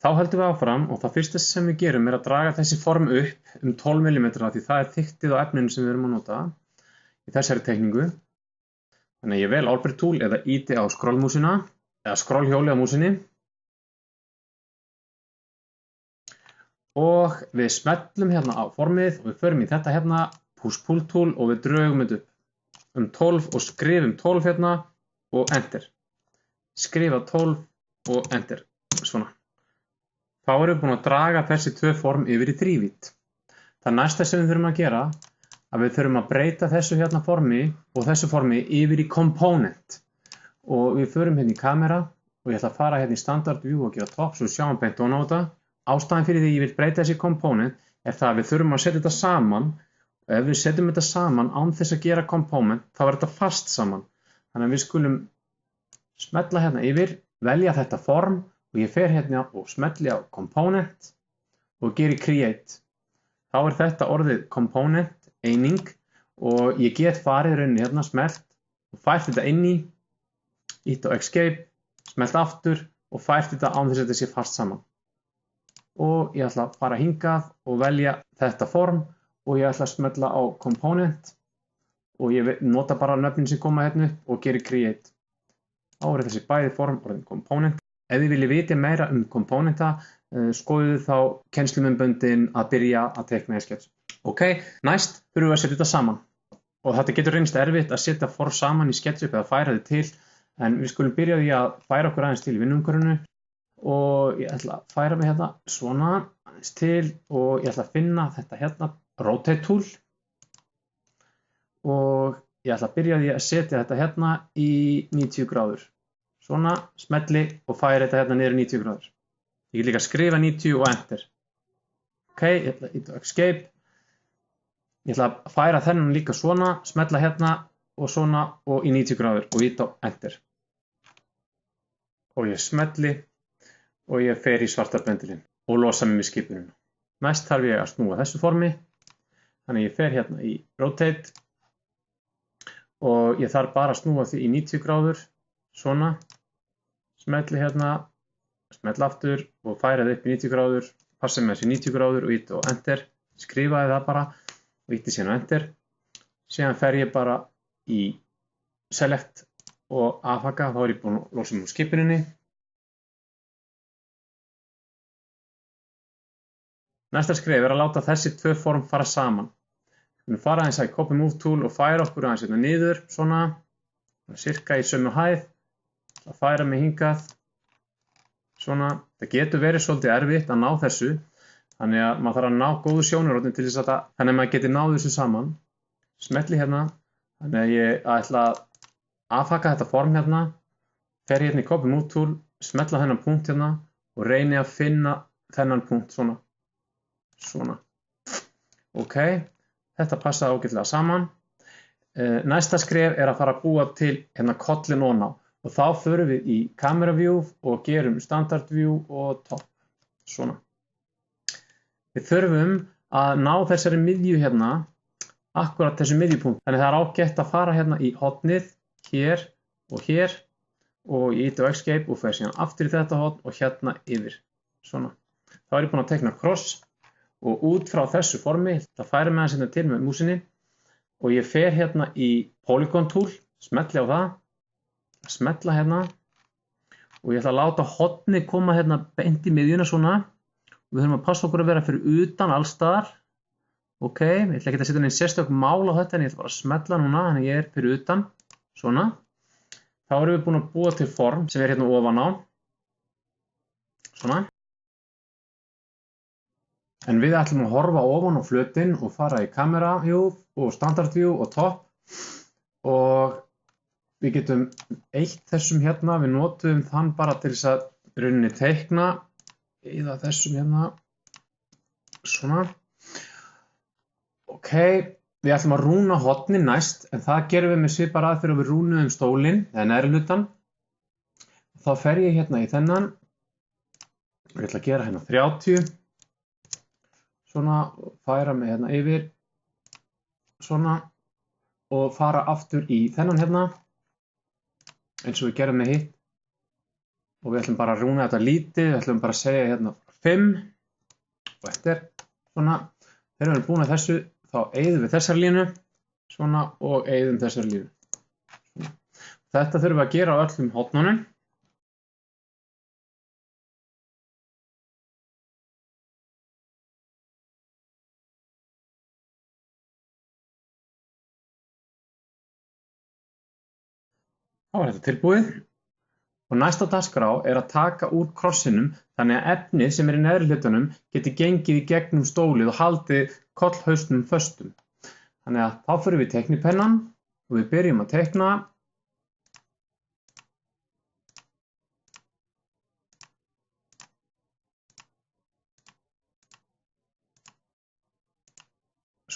Þá höldum við áfram og það fyrsta sem við gerum að draga þessi form upp 12 mm því það þykkið á efninu sem við erum að nota í þessari teikningu. Þannig að ég vel Albert Tool eða ýti á skrollmúsina eða skrollhjóli á músinni. Og við smellum hérna á formið og við förum í þetta hérna, push-pull tool og við drögum þetta upp 12 og skrifum 12 hérna og enter. Skrifa 12 og enter, svona. Þá erum við búin að draga þessi tvö form yfir í þrívídd. Það næsta sem við þurfum að gera að við þurfum að breyta þessu hérna formi og þessu formi yfir í component. Og við förum hérna í kamera og ég ætla að fara hérna í standard view og gera top svo við sjáum beint ofan á þetta. Ástæðan fyrir því ég vil breyta þessi component það að við þurfum að setja þetta saman og ef við setjum þetta saman án þess að gera component þá verður þetta fast saman. Þannig að við skulum smella hérna yfir, velja þetta form og ég fer hérna og smelli á component og geri create. Þá þetta orðið component, eining og ég get farið rauninni hérna smellt og fært þetta inn í, ítt á escape, smellt aftur og fært þetta án þess að þetta sé fast saman. Og ég ætla að fara hingað og velja þetta form og ég ætla að smella á component og ég nota bara nöfnin sem koma hérna upp og geri create. Þá þessi bæði form orðin component. Ef þið viljið vita meira komponenta, skoðuðu þá kennslumyndböndin að byrja að teikna í SketchUp. Ok, næst þurfum við að setja þetta saman. Og þetta getur reynst erfitt að setja form saman í SketchUp eða færa þið til, en við skulum byrja því að færa okkur aðeins til í vinnuumhverfinu. Og ég ætla að færa mig hérna svona aðeins til og ég ætla að finna þetta hérna, rotate tool. Og ég ætla að byrja því að setja þetta hérna í 90 gráður. Svona, smelli og færi þetta hérna niður í 90 gráður. Ég get líka að skrifa 90 og enter. Ok, ég ætla að íta á escape. Ég ætla að færa þennan líka svona, smetla hérna og svona og í 90 gráður og íta á enter. Og ég smelli og ég fer í svarta bendilinn og losa mig með skipunum. Næst þarf ég að snúa þessu formi. Þannig ég fer hérna í rotate og ég þarf bara að snúa því í 90 gráður. Svona, smelli hérna, smelli aftur og færa það upp í 90 gráður, passa með þessi 90 gráður og íti á enter, skrifaði það bara og íti síðan á enter. Síðan fer ég bara í select og afhaka, þá ég búin að losa mig úr skipuninni. Næsta skref að láta þessi tvö form fara saman. Við fara aðeins að copy move tool og færa okkur aðeins hérna niður, svona, cirka í sömu hæð. Að færa mig hingað, svona, það getur verið svolítið erfitt að ná þessu, þannig að maður þarf að ná góðu sjónarhorni til þess að þannig að maður geti náð þessu saman. Smelli hérna, þannig að ég ætla að afhaka þetta form hérna, fer hérna í copy move tool, smetla þennan punkt hérna og reyni að finna þennan punkt svona. Svona. Ok, þetta passa ágætlega saman. Næsta skref að fara að búa til hérna kollin ofan á. Og þá förum við í camera view og gerum standard view og top. Svona. Við þurfum að ná þessari miðju hérna, akkurat þessu miðjupunkt. Þannig það ágætt að fara hérna í hornið, hér og ég íti á escape og fer síðan aftur í þetta horn og hérna yfir. Svona. Þá ég búin að teikna cross og út frá þessu formi, það færi mig aðeins hérna til með músinni og ég fer hérna í polygon tool, smelli á það. Smetla hérna og ég ætla að láta hornið koma hérna beint í miðjuna svona og við þurfum að passa okkur að vera fyrir utan allstaðar. Ok, ég ætla ekki að setja inn sérstök mál á þetta en ég ætla bara að smetla núna þannig ég fyrir utan, svona. Þá erum við búin að búa til form sem hérna ofan á, svona. En við ætlum að horfa ofan á flötinn og fara í camera view og standard view og top og við getum eytt þessum hérna, við notum þann bara til þess að rauninni teikna eða þessum hérna, svona. Ok, við ætlum að rúna hornin næst, en það gerum við með svipar aðferð og við rúnuðum stólinn, eða neðri hlutann. Þá fer ég hérna í þennan, og ég ætla að gera hérna 30, svona, færa mig hérna yfir, svona, og fara aftur í þennan hérna. Eins og við gerum með hitt. og við ætlum bara að rúna þetta lítið, við ætlum bara að segja hérna 5 og eftir svona, þegar við erum búin að þessu þá eyðum við þessar línu svona og eyðum þessar línu. Svona. Þetta þurfum við að gera á öllum hornunum. Þá er þetta tilbúið og næst á dagskrá er að taka úr krossinum þannig að efnið sem er í neðri hlutanum geti gengið í gegnum stólið og haldið kollhausnum föstum. Þannig að þá förum við í teiknipennann og við byrjum að teikna.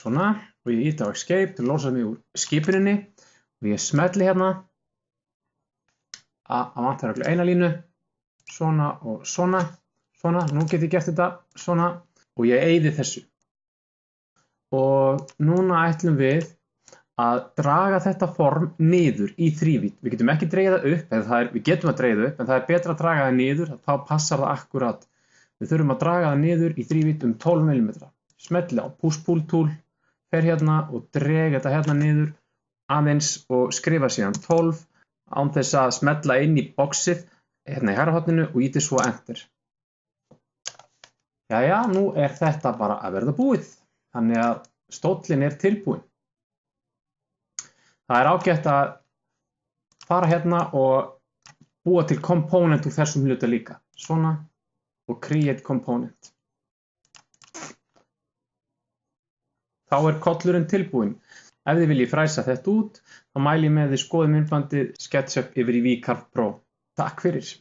Svona, og ég ýti á escape til að losa mig úr skipuninni og ég smelli hérna að vantar öll eina línu, svona og svona, svona, nú get ég gert þetta svona og ég eyði þessu. Og núna ætlum við að draga þetta form niður í þrívídd. Við getum ekki dregið það upp, við getum að dregið það upp, en það er betra að draga það niður, þá passar það akkurat. Við þurfum að draga það niður í þrívídd 12 mm. Smelli á push-pull tool, fer hérna og dreg þetta hérna niður aðeins og skrifa síðan 12 án þess að smetla inn í boxið hérna í hægra horninu og ýti svo enter. Jæja, nú er þetta bara að verða búið. Þannig að stóllinn er tilbúinn. Það er ágætt að fara hérna og búa til component úr þessum hluta líka. Svona og create component. Þá er kollurinn tilbúinn. Ef þið viljið fræsa þetta út, þá mæli ég með þið skoðum myndbandið SketchUp yfir í VCarve Pro. Takk fyrir!